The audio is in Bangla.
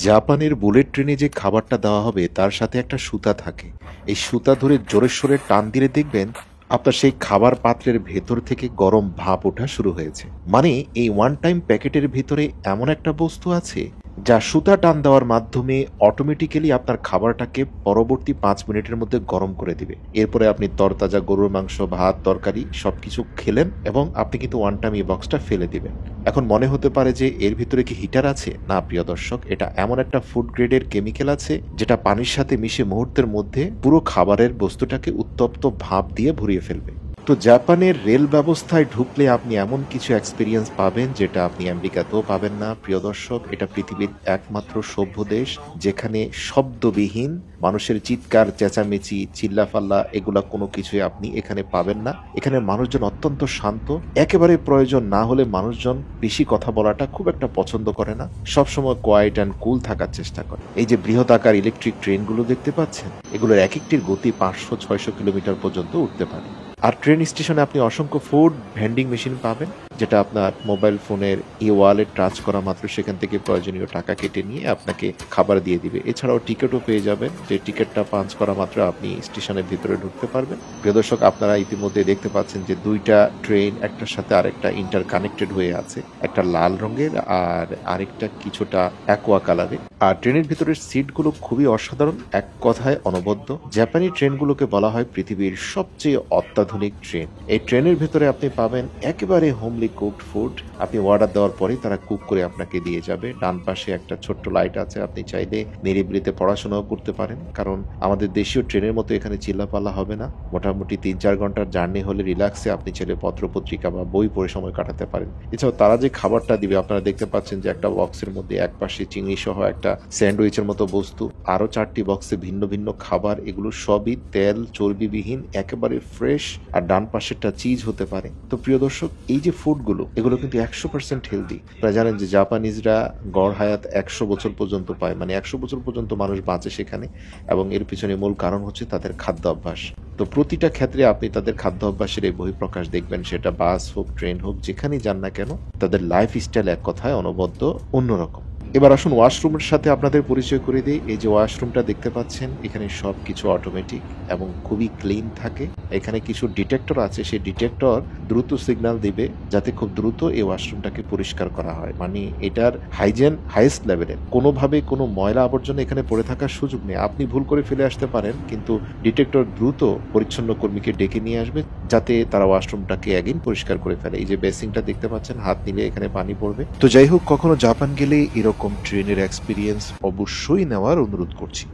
জাপানের বুলেট ট্রেনে যে খাবারটা দেওয়া হবে তার সাথে একটা সুতা থাকে। এই সুতা ধরে জোরে সোরে টান দিলে দেখবেন আপনার সেই খাবার পাত্রের ভেতর থেকে গরম ভাপ ওঠা শুরু হয়েছে। মানে এই ওয়ান টাইম প্যাকেটের ভিতরে এমন একটা বস্তু আছে যা সুতা টান দেওয়ার মাধ্যমে অটোমেটিক্যালি আপনার খাবারটাকে পরবর্তী 5 মিনিটের মধ্যে গরম করে দিবে। এরপরে আপনি তরতাজা গরুর মাংস, ভাত, তরকারি সবকিছু খেলেন এবং আপনি কিন্তু ওয়ান টাইম এই বক্সটা ফেলে দিবেন। এখন মনে হতে পারে যে এর ভিতরে কি হিটার আছে? না প্রিয় দর্শক, এটা এমন একটা ফুড গ্রেডের কেমিক্যাল আছে যেটা পানির সাথে মিশে মুহূর্তের মধ্যে পুরো খাবারের বস্তুটাকে উত্তপ্ত ভাপ দিয়ে ভরিয়ে ফেলবে। তো জাপানের রেল ব্যবস্থায় ঢুকলে আপনি এমন কিছু এক্সপিরিয়েন্স পাবেন যেটা আপনি আমেরিকাতেও পাবেন না প্রিয় দর্শক। এটা পৃথিবীর একমাত্র সভ্য দেশ যেখানে শব্দবিহীন মানুষের চিৎকার, চেঁচামেচি, চিল্লাফাল্লা এগুলা কোনো কিছুই আপনি এখানে পাবেন না। এখানে মানুষজন অত্যন্ত শান্ত, একেবারে প্রয়োজন না হলে মানুষজন বেশি কথা বলাটা খুব একটা পছন্দ করে না, সবসময় কোয়াইট অ্যান্ড কুল থাকার চেষ্টা করে। এই যে বৃহদাকার ইলেকট্রিক ট্রেনগুলো দেখতে পাচ্ছেন, এগুলোর এক একটির গতি 500-600 কিলোমিটার পর্যন্ত উঠতে পারে। আর ট্রেন স্টেশনে আপনি অসংখ্য ফুড ভেন্ডিং মেশিন পাবেন, যেটা আপনার মোবাইল ফোনের ওয়ালেট টাচ করা মাত্র সেখান থেকে প্রয়োজনীয় টাকা কেটে নিয়ে আপনাকে খাবার দিয়ে দিবে। এছাড়াও টিকিটও পেয়ে যাবেন, যে টিকিটটা পাঞ্চ করা মাত্র আপনি স্টেশনের ভিতরে ঢুকতে পারবেন। প্রিয় দর্শক, আপনারা ইতিমধ্যে দেখতে পাচ্ছেন যে দুইটা ট্রেন একটার সাথে আরেকটা ইন্টার কানেক্টেড হয়ে আছে, একটা লাল রঙের আর আরেকটা কিছুটা অ্যাকোয়া কালারে। আর ট্রেনের ভিতরের সিটগুলো খুবই অসাধারণ, এক কথায় অনবদ্য। জাপানি ট্রেনগুলোকে বলা হয় পৃথিবীর সবচেয়ে অত্যাধুনিক ট্রেন। এই ট্রেনের ভিতরে আপনি পাবেন একেবারে হোমলি কুকড ফুড। আপনি অর্ডার দেওয়ার পরেই তারা কুক করে আপনাকে দিয়ে যাবে। ডান পাশে একটা ছোট্ট লাইট আছে, আপনি চাইলে নিরিবিলিতে পড়াশোনাও করতে পারেন, কারণ আমাদের দেশীয় ট্রেনের মতো এখানে চিল্লাপাল্লা হবে না। মোটামুটি 3-4 ঘন্টার জার্নি হলে রিল্যাক্সে আপনি চাইলে পত্রপত্রিকা বা বই পড়ে সময় কাটাতে পারেন। এছাড়াও তারা যে খাবারটা দিবে, আপনারা দেখতে পাচ্ছেন যে একটা বক্সের মধ্যে এক পাশে চিংড়ি সহ একটা স্যান্ডউইচের মতো বস্তু, আরো 4টি বক্সে ভিন্ন ভিন্ন খাবার। এগুলো সবই তেল চর্বিবিহীন, একেবারে ফ্রেশ। আর ডান পাশেরটা চিজ হতে পারে। তো প্রিয় দর্শক, এই যে ফুডগুলো, এগুলো কিন্তু 100% হেলদি। আপনারা জানেন যে জাপানিজরা গড় হায়াত 100 বছর পর্যন্ত পায়, মানে 100 বছর পর্যন্ত মানুষ বাঁচে সেখানে, এবং এর পিছনে মূল কারণ হচ্ছে তাদের খাদ্য অভ্যাস। তো প্রতিটা ক্ষেত্রে আপনি তাদের খাদ্য অভ্যাসের এই বহিঃপ্রকাশ দেখবেন, সেটা বাস হোক, ট্রেন হোক, যেখানেই যান না কেন, তাদের লাইফ স্টাইল এক কথায় অনবদ্য অন্যরকম। এবার আসুন ওয়াশরুমের সাথে আপনাদের পরিচয় করে দিই। এই যে ওয়াশরুমটা দেখতে পাচ্ছেন, এখানে সব কিছু অটোমেটিক এবং খুবই ক্লিন থাকে। এখানে কিছু ডিটেক্টর আছে, সেই ডিটেক্টর দ্রুত সিগন্যাল দিবে যাতে খুব দ্রুত এই ওয়াশরুমটাকে পরিষ্কার করা হয়। মানে এটার হাইজেন হাইয়েস্ট লেভেলের। কোনোভাবে কোনো ময়লা আবর্জনা এখানে পড়ে থাকার সুযোগ নেই। আপনি ভুল করে ফেলে আসতে পারেন, কিন্তু ডিটেক্টর দ্রুত পরিচ্ছন্ন কর্মীকে ডেকে নিয়ে আসবে যাতে তারা ওয়াশরুমটাকে অ্যাগেন পরিষ্কার করে ফেলে। এই যে বেসিংটা দেখতে পাচ্ছেন, হাত নিলে এখানে পানি পড়বে। তো যাই হোক, কখনো জাপান গেলে এরকম ট্রেনের এক্সপিরিয়েন্স অবশ্যই নেওয়ার অনুরোধ করছি।